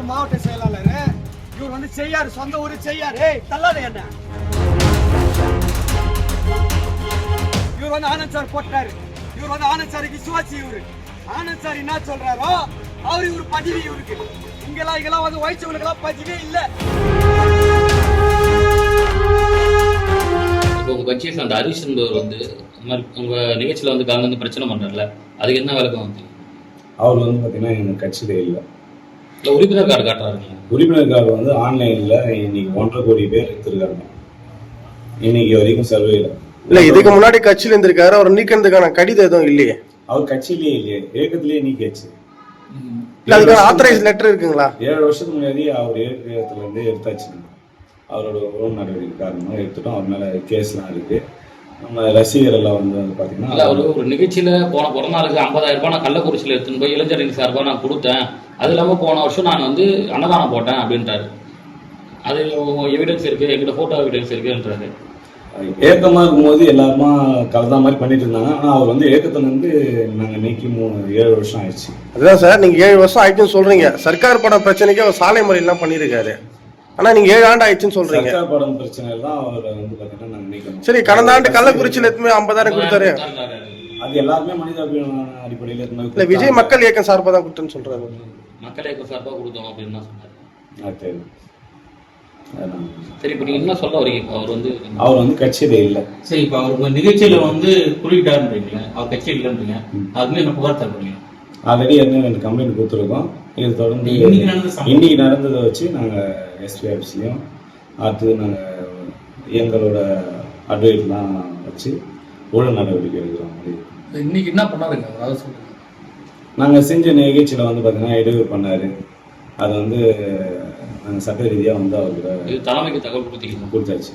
வந்து மாவட்ட செயலாளர், இவர் வந்து செய்யாரு, சொந்த ஊரு செய்யாரு. தள்ளாத என்ன, இவர் வந்து ஆனந்த் சார் போட்டாரு. இவர் வந்து ஆனந்த் சாருக்கு விசுவாசி. இவரு ஆனந்த் சார் என்ன சொல்றாரோ அவரு இவரு பதிவு இவருக்கு. இங்கெல்லாம் வந்து வயிற்றுகளுக்கெல்லாம் பதிவே இல்லை. இப்போ உங்க கட்சியை சேர்ந்த ஹரிஷ் என்பவர் வந்து உங்க நிகழ்ச்சியில வந்து கலந்து பிரச்சனை பண்றாருல, அதுக்கு என்ன விளக்கம் வந்து? அவர் வந்து பார்த்தீங்கன்னா எங்கள் கட்சியில இல்லை. உறுப்பினர் கார்டு காட்டுறாருங்களா? உறுப்பினர் கார்டு வந்து ஆன்லைனில் இன்னைக்கு 1.5 கோடி பேர் எடுத்திருக்காங்க. இன்னைக்கு வரைக்கும் சர்வே இல்லை. இதுக்கு முன்னாடி கட்சியில இருந்திருக்காரு, அவர் நீக்கிறதுக்கான கடிதம் எதுவும் இல்லையே. அவர் கட்சியிலேயே இல்லையே, இயக்கத்திலேயே நீக்கியாச்சு. இல்ல அதுக்கான ஆத்தரைஸ் லெட்டர் இருக்குங்களா? 7 வருஷத்துக்கு முன்னாடி அவர் இயக்கத்துல இருந்து எடுத்தாச்சு. அவரோட உறவு நடவடிக்கை காரணமாக எடுத்துட்டோம். அவர் மேலே கேஸ்லாம் இருக்கு. நம்ம ரசிகர் எல்லாம் வந்து பார்த்தீங்கன்னா அவர் ஒரு நிகழ்ச்சியில போன பிறந்த நாளுக்கு 50,000 ரூபாய் நான் கள்ளக்குறிச்சியில் எடுத்துன்னு போய் இளைஞரணி சார்பாக நான் கொடுத்தேன். அது இல்லாமல் போன வருஷம் நான் வந்து அன்னதானம் போட்டேன் அப்படின்ட்டாரு. அது எவிடன்ஸ் இருக்கு, எங்கிட்ட போட்டோ எவிடன்ஸ் இருக்குன்றாரு. ஏக்கமாக இருக்கும்போது எல்லாருமா கலந்தா மாதிரி பண்ணிட்டு இருந்தாங்க. ஆனால் அவர் வந்து ஏக்கத்துல இருந்து நாங்கள் நீக்கி 7 வருஷம் ஆயிடுச்சு. அதுதான் சார், நீங்க 7 வருஷம் ஆயிடுச்சுன்னு சொல்றீங்க. சர்க்கார் படம் பிரச்சனைக்கு அவர் சாலை முறையெல்லாம் பண்ணியிருக்காரு. ஆனா நீங்க 7 ஆண்டு ஆயிடுச்சுன்னு சொல்றீங்க. சர்க்கார் படம் பிரச்சனை எல்லாம் அவர் வந்து பார்த்தீங்கன்னா நாங்கள் நீக்கணும். சரி, கடந்த ஆண்டு கள்ளக்குறிச்சியில் எத்தனை 50,000 கொடுத்தாரு. அது எல்லாருமே மனித அடிப்படையில் இல்ல விஜய் மக்கள் இயக்கம் சார்பாக தான் கொடுத்தேன்னு சொல்றாரு. மக்கள் இயக்கம் சார்பாக கொடுத்தோம் அப்படின்னு தான் சொன்னாரு. சரி, இப்போ நீங்க என்ன சொல்ல வரீங்க? அவர் வந்து கட்சியில இல்லை. சரி, இப்போ அவர் நிகழ்ச்சியில வந்து குறியிட்டாருன்றீங்களா, அவர் கட்சி இல்லைன்றீங்க, அதுமே என்ன புகார் தருவீங்க? ஆல்ரெடி என்ன 2 கம்ப்ளைண்ட் கொடுத்துருக்கோம். இது தொடர்ந்து இன்னைக்கு நடந்ததை வச்சு நாங்கள் எஸ்பி ஆஃபீஸ்லையும் அடுத்தது நாங்கள் எங்களோட அட்வைட்லாம் வச்சு ஒழுங்கு நடவடிக்கை எடுக்கிறோம். இன்னைக்கு என்ன பண்ணாருங்க அதாவது சொல்லுங்க. நாங்கள் செஞ்ச நிகழ்ச்சியில் வந்து பார்த்தீங்கன்னா இடையூறு பண்ணார். அது வந்து நாங்கள் சட்ட ரீதியாக வந்து அவருக்கு தலைமைக்கு தகவல் கொடுத்தாச்சு.